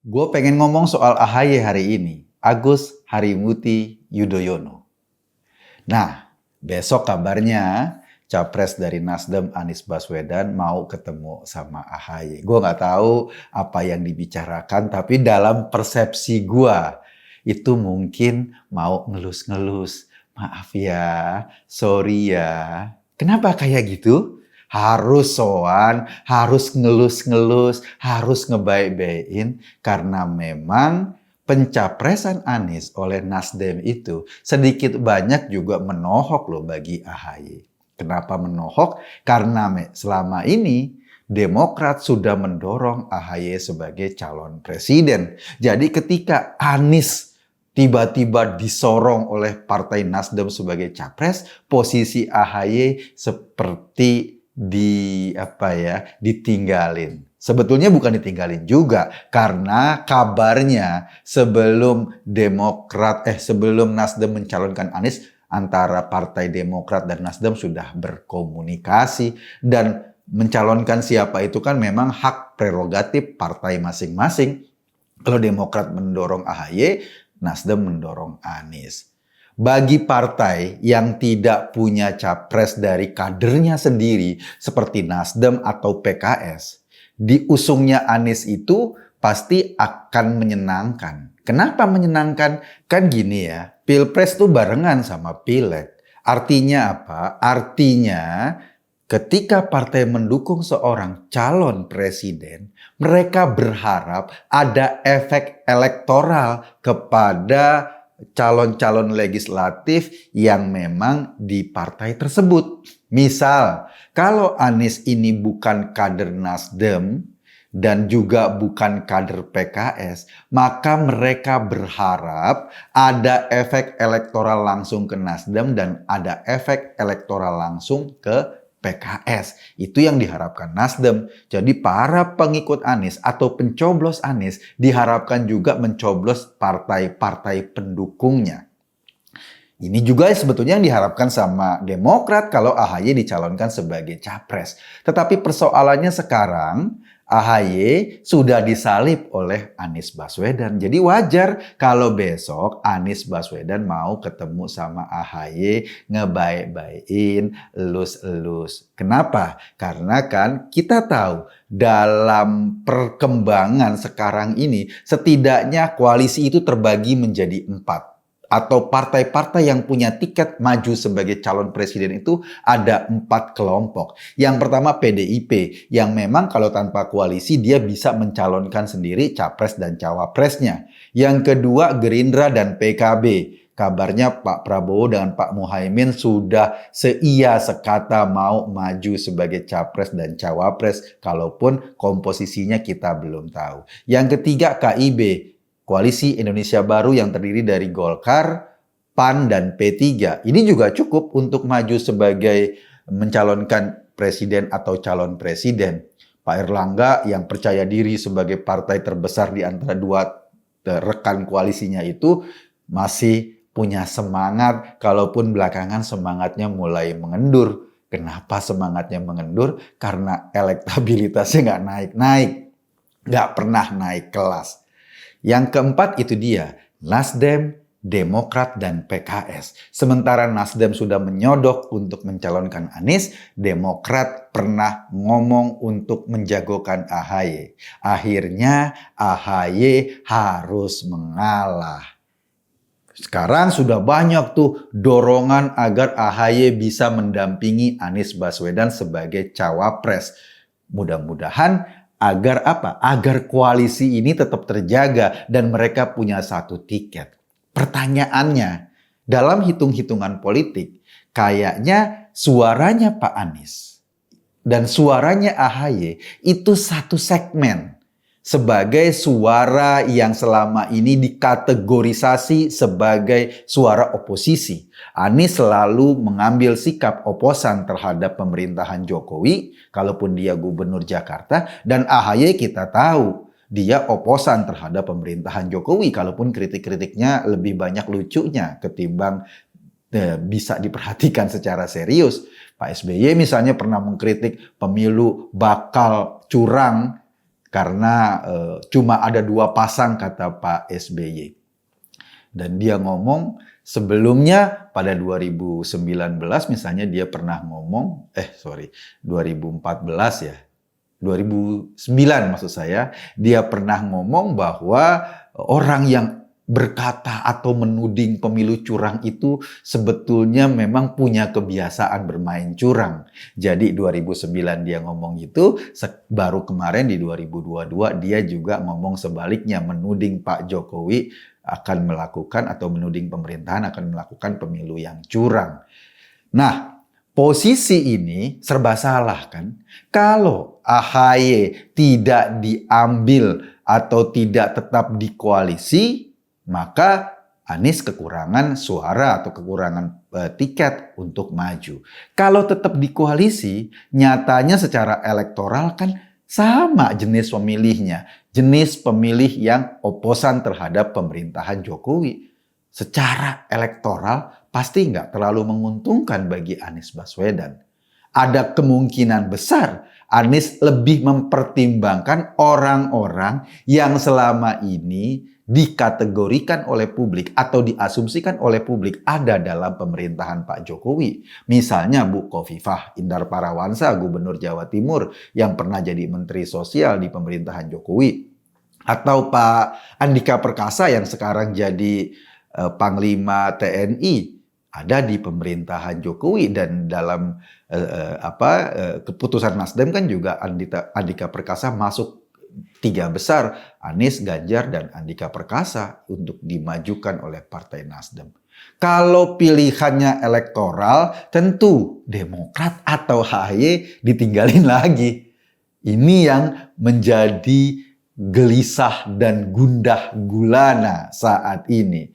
Gue pengen ngomong soal AHY hari ini, Agus Harimurti Yudhoyono. Nah, besok kabarnya capres dari Nasdem Anies Baswedan mau ketemu sama AHY. Gue nggak tahu apa yang dibicarakan, tapi dalam persepsi gue itu mungkin mau ngelus-ngelus. Maaf ya, sorry ya. Kenapa kayak gitu? Harus soan, harus ngelus-ngelus, harus ngebaik-baikin karena memang pencapresan Anies oleh Nasdem itu sedikit banyak juga menohok loh bagi AHY. Kenapa menohok? Karena selama ini Demokrat sudah mendorong AHY sebagai calon presiden. Jadi ketika Anies tiba-tiba disorong oleh Partai Nasdem sebagai capres, posisi AHY seperti ditinggalin. Sebetulnya bukan ditinggalin juga, karena kabarnya sebelum Nasdem mencalonkan Anies, antara Partai Demokrat dan Nasdem sudah berkomunikasi, dan mencalonkan siapa itu kan memang hak prerogatif partai masing-masing. Kalau Demokrat mendorong AHY, Nasdem mendorong Anies. Bagi partai yang tidak punya capres dari kadernya sendiri, seperti Nasdem atau PKS, diusungnya Anies itu pasti akan menyenangkan. Kenapa menyenangkan? Kan gini ya, Pilpres tuh barengan sama Pileg. Artinya apa? Artinya ketika partai mendukung seorang calon presiden, mereka berharap ada efek elektoral kepada calon-calon legislatif yang memang di partai tersebut. Misal, kalau Anies ini bukan kader Nasdem dan juga bukan kader PKS, maka mereka berharap ada efek elektoral langsung ke Nasdem dan ada efek elektoral langsung ke PKS. Itu yang diharapkan Nasdem. Jadi para pengikut Anies atau pencoblos Anies diharapkan juga mencoblos partai-partai pendukungnya. Ini juga sebetulnya yang diharapkan sama Demokrat kalau AHY dicalonkan sebagai capres. Tetapi persoalannya sekarang AHY sudah disalib oleh Anies Baswedan. Jadi wajar kalau besok Anies Baswedan mau ketemu sama AHY, ngebaik-baikin, elus-elus. Kenapa? Karena kan kita tahu dalam perkembangan sekarang ini setidaknya koalisi itu terbagi menjadi 4. Atau partai-partai yang punya tiket maju sebagai calon presiden itu ada 4 kelompok. Yang pertama PDIP, yang memang kalau tanpa koalisi dia bisa mencalonkan sendiri capres dan cawapresnya. Yang kedua Gerindra dan PKB. Kabarnya Pak Prabowo dengan Pak Muhaimin sudah seia sekata mau maju sebagai capres dan cawapres, kalaupun komposisinya kita belum tahu. Yang ketiga KIB, Koalisi Indonesia Baru yang terdiri dari Golkar, PAN, dan P3. Ini juga cukup untuk maju sebagai mencalonkan presiden atau calon presiden. Pak Erlangga yang percaya diri sebagai partai terbesar di antara dua rekan koalisinya itu masih punya semangat, kalaupun belakangan semangatnya mulai mengendur. Kenapa semangatnya mengendur? Karena elektabilitasnya nggak naik-naik, nggak pernah naik kelas. Yang keempat itu dia, Nasdem, Demokrat, dan PKS. Sementara Nasdem sudah menyodok untuk mencalonkan Anies, Demokrat pernah ngomong untuk menjagokan AHY. Akhirnya AHY harus mengalah. Sekarang sudah banyak tuh dorongan agar AHY bisa mendampingi Anies Baswedan sebagai cawapres. Mudah-mudahan agar apa? Agar koalisi ini tetap terjaga dan mereka punya satu tiket. Pertanyaannya, dalam hitung-hitungan politik, kayaknya suaranya Pak Anies dan suaranya AHY itu satu segmen sebagai suara yang selama ini dikategorisasi sebagai suara oposisi. Anies selalu mengambil sikap oposan terhadap pemerintahan Jokowi, kalaupun dia gubernur Jakarta, dan AHY kita tahu dia oposan terhadap pemerintahan Jokowi, kalaupun kritik-kritiknya lebih banyak lucunya ketimbang bisa diperhatikan secara serius. Pak SBY misalnya pernah mengkritik pemilu bakal curang karena cuma ada 2 pasang kata Pak SBY. Dan dia ngomong sebelumnya pada 2019 misalnya dia pernah ngomong, 2014 ya, 2009 maksud saya, dia pernah ngomong bahwa orang yang berkata atau menuding pemilu curang itu sebetulnya memang punya kebiasaan bermain curang. Jadi 2009 dia ngomong gitu, baru kemarin di 2022 dia juga ngomong sebaliknya, menuding Pak Jokowi akan melakukan atau menuding pemerintahan akan melakukan pemilu yang curang. Nah, posisi ini serba salah kan? Kalau AHY tidak diambil atau tidak tetap di koalisi, maka Anies kekurangan suara atau kekurangan tiket untuk maju. Kalau tetap di koalisi, nyatanya secara elektoral kan sama jenis pemilihnya. Jenis pemilih yang oposan terhadap pemerintahan Jokowi. Secara elektoral pasti nggak terlalu menguntungkan bagi Anies Baswedan. Ada kemungkinan besar Anies lebih mempertimbangkan orang-orang yang selama ini dikategorikan oleh publik atau diasumsikan oleh publik ada dalam pemerintahan Pak Jokowi. Misalnya Bu Khofifah Indar Parawansa, Gubernur Jawa Timur yang pernah jadi Menteri Sosial di pemerintahan Jokowi. Atau Pak Andika Perkasa yang sekarang jadi Panglima TNI. Ada di pemerintahan Jokowi dan dalam keputusan Nasdem kan juga Andika Perkasa masuk 3 besar, Anies, Ganjar, dan Andika Perkasa untuk dimajukan oleh Partai Nasdem. Kalau pilihannya elektoral, tentu Demokrat atau AHY ditinggalin lagi. Ini yang menjadi gelisah dan gundah gulana saat ini.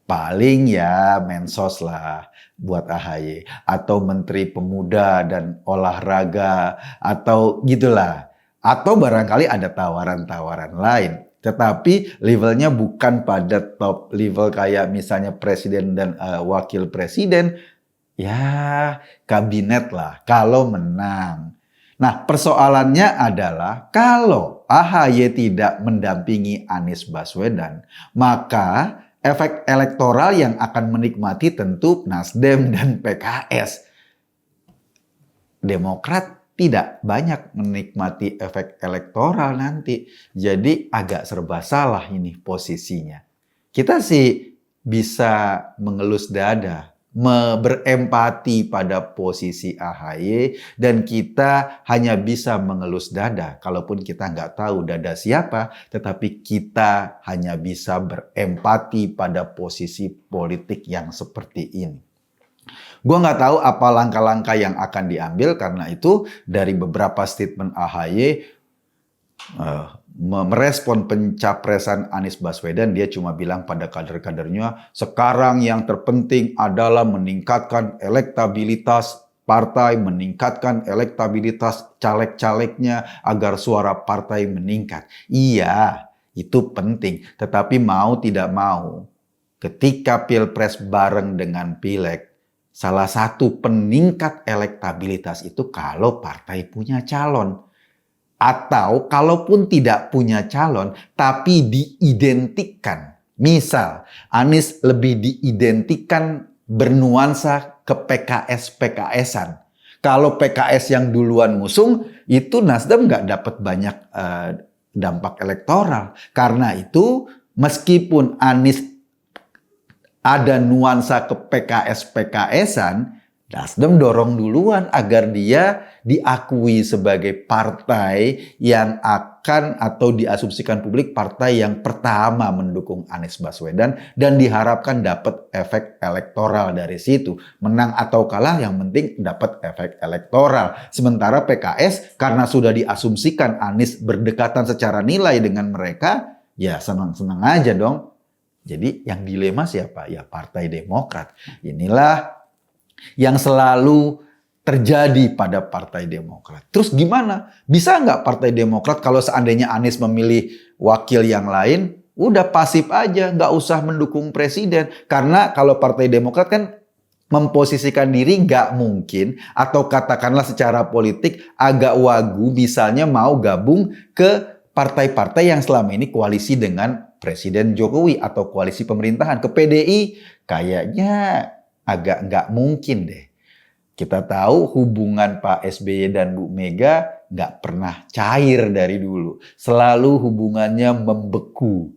Paling ya mensos lah buat AHY. Atau Menteri Pemuda dan Olahraga, atau gitulah. Atau barangkali ada tawaran-tawaran lain. Tetapi levelnya bukan pada top level kayak misalnya presiden dan wakil presiden. Ya kabinet lah kalau menang. Nah persoalannya adalah kalau AHY tidak mendampingi Anies Baswedan, maka efek elektoral yang akan menikmati tentu Nasdem dan PKS. Demokrat tidak banyak menikmati efek elektoral nanti. Jadi agak serba salah ini posisinya. Kita sih bisa mengelus dada, berempati pada posisi AHY, dan kita hanya bisa mengelus dada. Kalaupun kita nggak tahu dada siapa, tetapi kita hanya bisa berempati pada posisi politik yang seperti ini. Gue nggak tahu apa langkah-langkah yang akan diambil, karena itu dari beberapa statement AHY merespon pencapresan Anies Baswedan, dia cuma bilang pada kader-kadernya, sekarang yang terpenting adalah meningkatkan elektabilitas partai, meningkatkan elektabilitas caleg-calegnya agar suara partai meningkat. Iya, itu penting, tetapi mau tidak mau, ketika Pilpres bareng dengan Pileg, salah satu peningkat elektabilitas itu kalau partai punya calon. Atau kalaupun tidak punya calon, tapi diidentikan. Misal, Anies lebih diidentikan bernuansa ke PKS-PKS-an. Kalau PKS yang duluan ngusung, itu Nasdem nggak dapat banyak dampak elektoral. Karena itu, meskipun Anies ada nuansa ke PKS-PKS-an, Nasdem dorong duluan agar dia diakui sebagai partai yang akan atau diasumsikan publik partai yang pertama mendukung Anies Baswedan, dan diharapkan dapat efek elektoral dari situ. Menang atau kalah yang penting dapat efek elektoral. Sementara PKS karena sudah diasumsikan Anies berdekatan secara nilai dengan mereka, ya senang-senang aja dong. Jadi yang dilema siapa? Ya Partai Demokrat. Inilah yang selalu terjadi pada Partai Demokrat. Terus gimana? Bisa nggak Partai Demokrat kalau seandainya Anies memilih wakil yang lain, udah pasif aja, nggak usah mendukung presiden. Karena kalau Partai Demokrat kan memposisikan diri nggak mungkin, atau katakanlah secara politik agak wagu misalnya mau gabung ke partai-partai yang selama ini koalisi dengan Presiden Jokowi atau koalisi pemerintahan. Ke PDI kayaknya agak nggak mungkin deh. Kita tahu hubungan Pak SBY dan Bu Mega nggak pernah cair dari dulu. Selalu hubungannya membeku.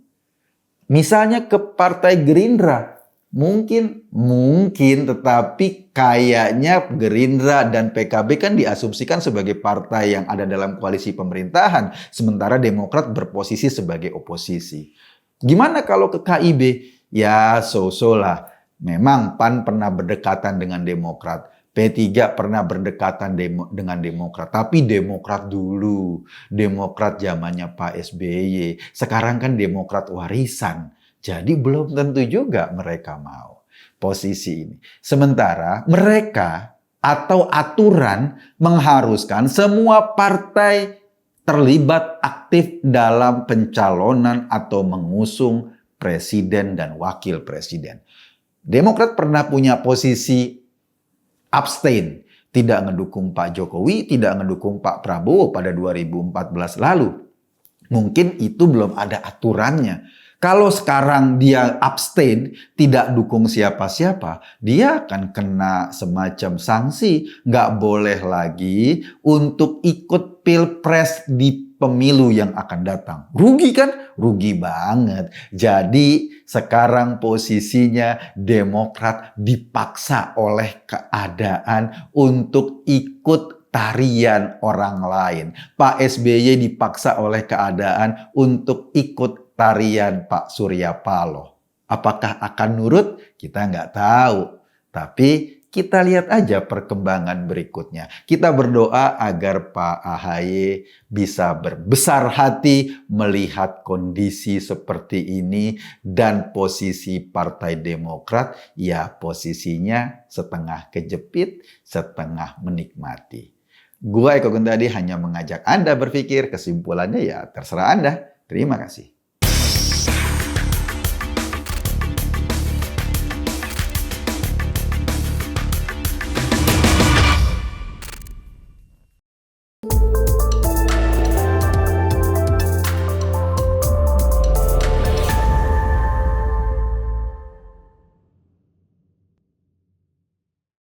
Misalnya ke Partai Gerindra, mungkin, tetapi kayaknya Gerindra dan PKB kan diasumsikan sebagai partai yang ada dalam koalisi pemerintahan, sementara Demokrat berposisi sebagai oposisi. Gimana kalau ke KIB? Ya, so-so lah. Memang PAN pernah berdekatan dengan Demokrat. P3 pernah berdekatan dengan Demokrat. Tapi Demokrat dulu. Demokrat zamannya Pak SBY. Sekarang kan Demokrat warisan. Jadi belum tentu juga mereka mau posisi ini. Sementara mereka atau aturan mengharuskan semua partai terlibat aktif dalam pencalonan atau mengusung presiden dan wakil presiden. Demokrat pernah punya posisi abstain, tidak ngedukung Pak Jokowi, tidak ngedukung Pak Prabowo pada 2014 lalu. Mungkin itu belum ada aturannya. Kalau sekarang dia abstain, tidak dukung siapa-siapa, dia akan kena semacam sanksi. Nggak boleh lagi untuk ikut pilpres di pemilu yang akan datang. Rugi kan? Rugi banget. Jadi sekarang posisinya Demokrat dipaksa oleh keadaan untuk ikut tarian orang lain. Pak SBY dipaksa oleh keadaan untuk ikut tarian Pak Surya Paloh. Apakah akan nurut? Kita nggak tahu. Tapi kita lihat aja perkembangan berikutnya. Kita berdoa agar Pak AHY bisa berbesar hati melihat kondisi seperti ini dan posisi Partai Demokrat ya posisinya setengah kejepit, setengah menikmati. Gua Eko Gundadi hanya mengajak Anda berpikir, kesimpulannya ya terserah Anda. Terima kasih.